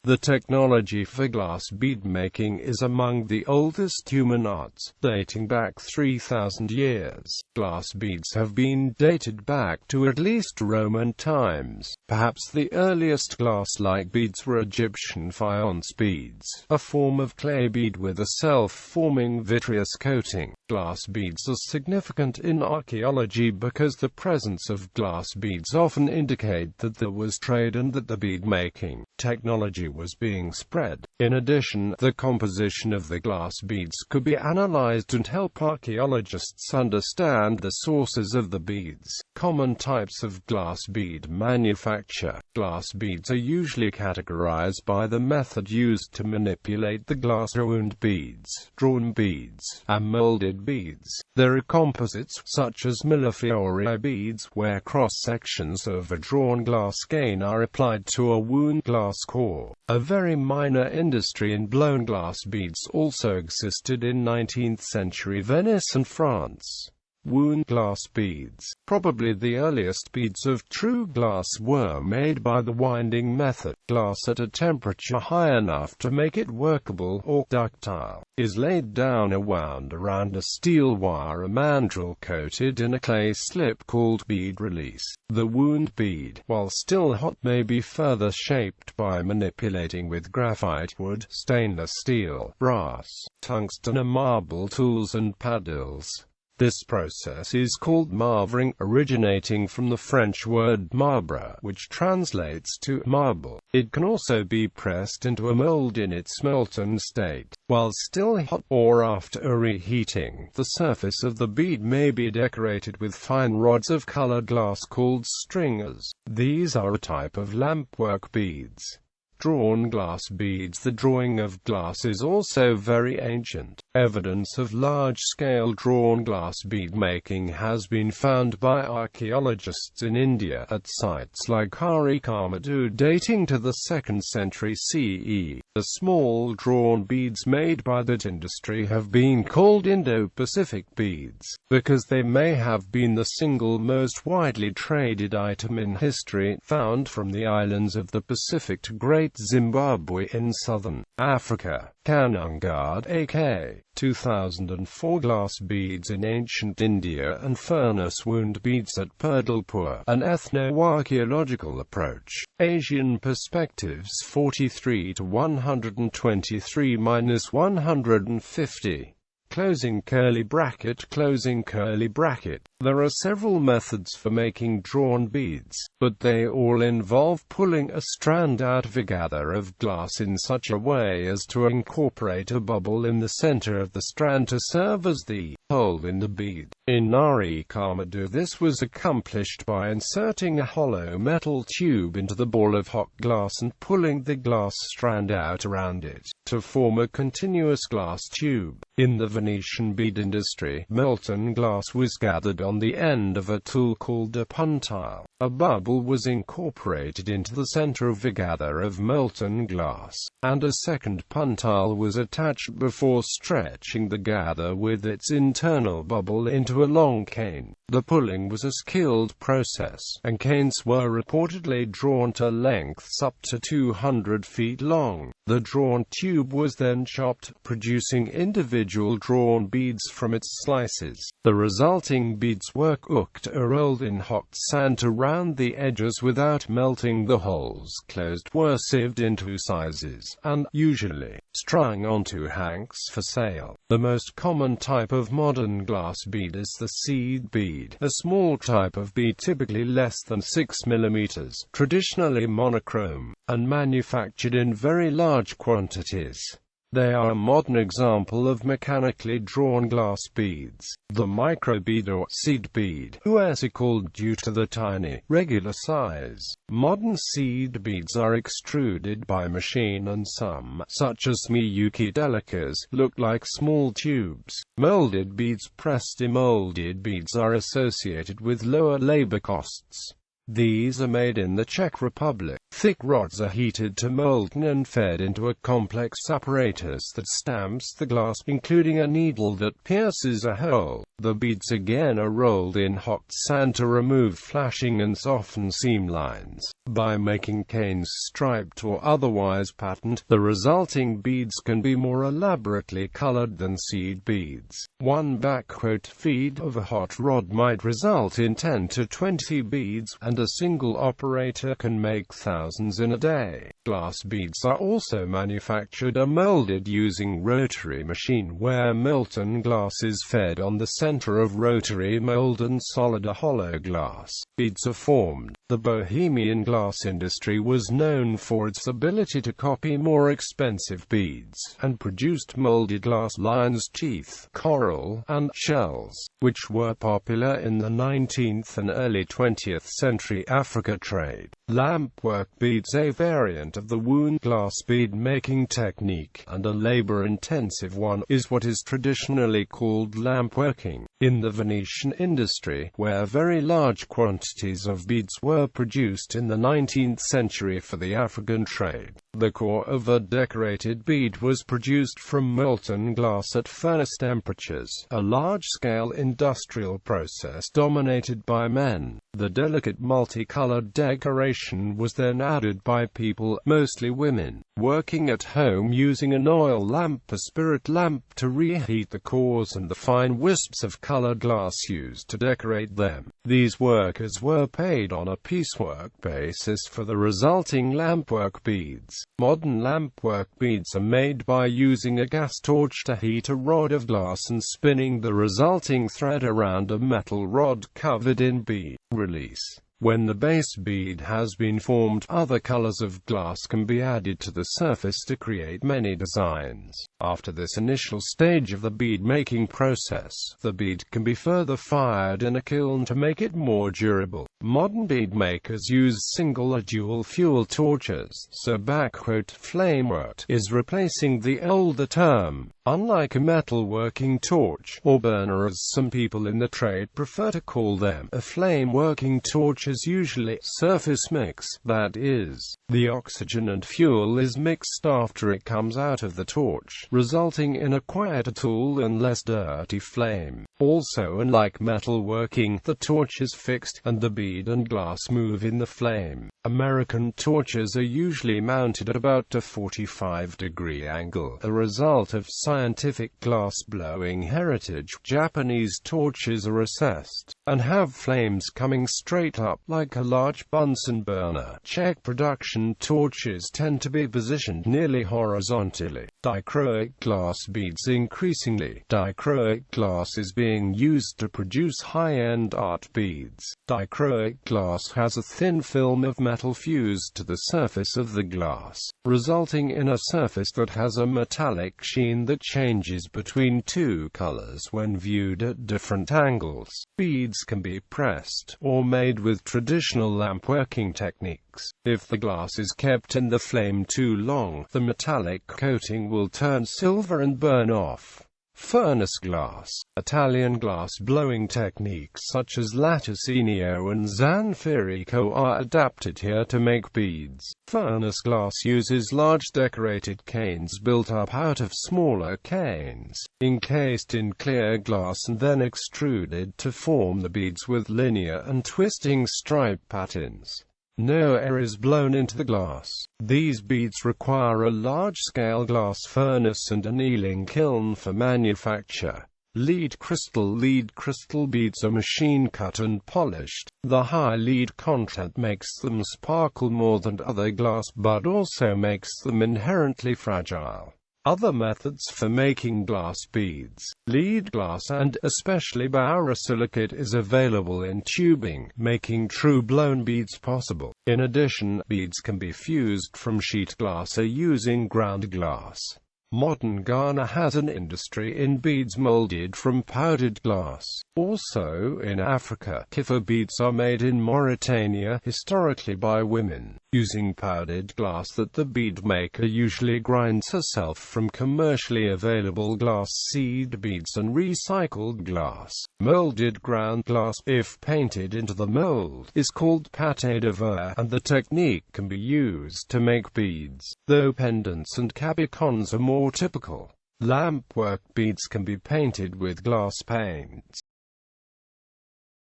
The technology for glass bead making is among the oldest human arts, dating back 3,000 years. Glass beads have been dated back to at least Roman times. Perhaps the earliest glass-like beads were Egyptian faience beads, a form of clay bead with a self-forming vitreous coating. Glass beads are significant in archaeology because the presence of glass beads often indicate that there was trade and that the bead-making technology was being spread. In addition, the composition of the glass beads could be analyzed and help archaeologists understand the sources of the beads. Common types of glass bead manufacture. Glass beads are usually categorized by the method used to manipulate the glass: wound beads, drawn beads, and molded beads. There are composites, such as millefiori beads, where cross-sections of a drawn glass skein are applied to a wound glass core. A very minor industry in blown glass beads also existed in 19th-century Venice and France. Wound glass beads. Probably the earliest beads of true glass were made by the winding method. Glass at a temperature high enough to make it workable or ductile is laid down and wound around a steel wire, a mandrel coated in a clay slip called bead release. The wound bead, while still hot, may be further shaped by manipulating with graphite, wood, stainless steel, brass, tungsten, or marble tools and paddles. This process is called marbling, originating from the French word marbre, which translates to marble. It can also be pressed into a mold in its molten state. While still hot, or after a reheating, the surface of the bead may be decorated with fine rods of colored glass called stringers. These are a type of lampwork beads. Drawn glass beads. The drawing of glass is also very ancient. Evidence of large-scale drawn glass bead making has been found by archaeologists in India at sites like Archaeology dating to the 2nd century CE. The small drawn beads made by that industry have been called Indo-Pacific beads, because they may have been the single most widely traded item in history, found from the islands of the Pacific to Great Zimbabwe in southern Africa. Kanungard, AK. 2004. Glass beads in ancient India and furnace wound beads at Purdalpur. An ethno-archaeological approach. Asian perspectives 43 to 123-150. Closing curly bracket. There are several methods for making drawn beads, but they all involve pulling a strand out of a gather of glass in such a way as to incorporate a bubble in the center of the strand to serve as the hole in the bead. In Nari Kamadu, this was accomplished by inserting a hollow metal tube into the ball of hot glass and pulling the glass strand out around it, to form a continuous glass tube. In the Venetian bead industry, molten glass was gathered on the end of a tool called a puntile. A bubble was incorporated into the center of the gather of molten glass, and a second puntile was attached before stretching the gather with its internal bubble into a long cane. The pulling was a skilled process, and canes were reportedly drawn to lengths up to 200 feet long. The drawn tube was then chopped, producing individual drawn beads from its slices. The resulting beads were cooked or rolled in hot sand to round the edges without melting. The holes closed were sieved into sizes, and, usually, strung onto hanks for sale. The most common type of modern glass bead is the seed bead, a small type of bead typically less than 6 mm, traditionally monochrome, and manufactured in very large quantities. They are a modern example of mechanically drawn glass beads. The microbead or seed bead, also called due to the tiny, regular size. Modern seed beads are extruded by machine, and some, such as Miyuki delicas, look like small tubes. Molded beads. Pressed molded beads are associated with lower labor costs. These are made in the Czech Republic. Thick rods are heated to molten and fed into a complex apparatus that stamps the glass, including a needle that pierces a hole. The beads again are rolled in hot sand to remove flashing and soften seam lines. By making canes striped or otherwise patterned, the resulting beads can be more elaborately colored than seed beads. One feed of a hot rod might result in 10 to 20 beads, and a single operator can make thousands in a day. Glass beads are also manufactured or molded using rotary machine, where molten glass is fed on the center of rotary mold and solid hollow glass. Beads are formed. The Bohemian glass industry was known for its ability to copy more expensive beads, and produced molded glass lines, teeth, coral, and shells, which were popular in the 19th and early 20th century Africa trade. Lampwork beads, a variant of the wound glass bead making technique, and a labor-intensive one, is what is traditionally called lampworking. In the Venetian industry, where very large quantities of beads were produced in the 19th century for the African trade, the core of a decorated bead was produced from molten glass at furnace temperatures, a large-scale industrial process dominated by men. The delicate multicolored decoration was then added by people, mostly women, working at home using an oil lamp, a spirit lamp, to reheat the cores and the fine wisps of colored glass used to decorate them. These workers were paid on a piecework basis for the resulting lampwork beads. Modern lampwork beads are made by using a gas torch to heat a rod of glass and spinning the resulting thread around a metal rod covered in bead. Release. When the base bead has been formed, other colors of glass can be added to the surface to create many designs. After this initial stage of the bead making process, the bead can be further fired in a kiln to make it more durable. Modern bead makers use single or dual fuel torches, so flamework is replacing the older term. Unlike a metalworking torch, or burner as some people in the trade prefer to call them, a flame-working torch is usually surface mix, that is, the oxygen and fuel is mixed after it comes out of the torch, resulting in a quieter tool and less dirty flame. Also, unlike metalworking, the torch is fixed, and the bead and glass move in the flame. American torches are usually mounted at about a 45-degree angle, a result of scientific glass-blowing heritage. Japanese torches are recessed, and have flames coming straight up, like a large Bunsen burner. Czech production torches tend to be positioned nearly horizontally. Dichroic glass beads. Increasingly, dichroic glass is being used to produce high-end art beads. Dichroic glass has a thin film of metal fused to the surface of the glass, resulting in a surface that has a metallic sheen that changes between two colors when viewed at different angles. Beads can be pressed, or made with traditional lampworking techniques. If the glass is kept in the flame too long, the metallic coating will turn silver and burn off. Furnace glass. Italian glass blowing techniques such as latticinio and zanfirico are adapted here to make beads. Furnace glass uses large decorated canes built up out of smaller canes, encased in clear glass and then extruded to form the beads with linear and twisting stripe patterns. No air is blown into the glass. These beads require a large-scale glass furnace and annealing kiln for manufacture. Lead crystal beads are machine-cut and polished. The high lead content makes them sparkle more than other glass, but also makes them inherently fragile. Other methods for making glass beads. Lead glass and, especially borosilicate, is available in tubing, making true blown beads possible. In addition, beads can be fused from sheet glass or using ground glass. Modern Ghana has an industry in beads molded from powdered glass. Also in Africa, kiffer beads are made in Mauritania, historically by women. using powdered glass that the bead maker usually grinds herself from commercially available glass seed beads and recycled glass. Molded ground glass, if painted into the mold, is called pâté de verre, and the technique can be used to make beads, though pendants and cabochons are more typical. Lampwork beads can be painted with glass paints.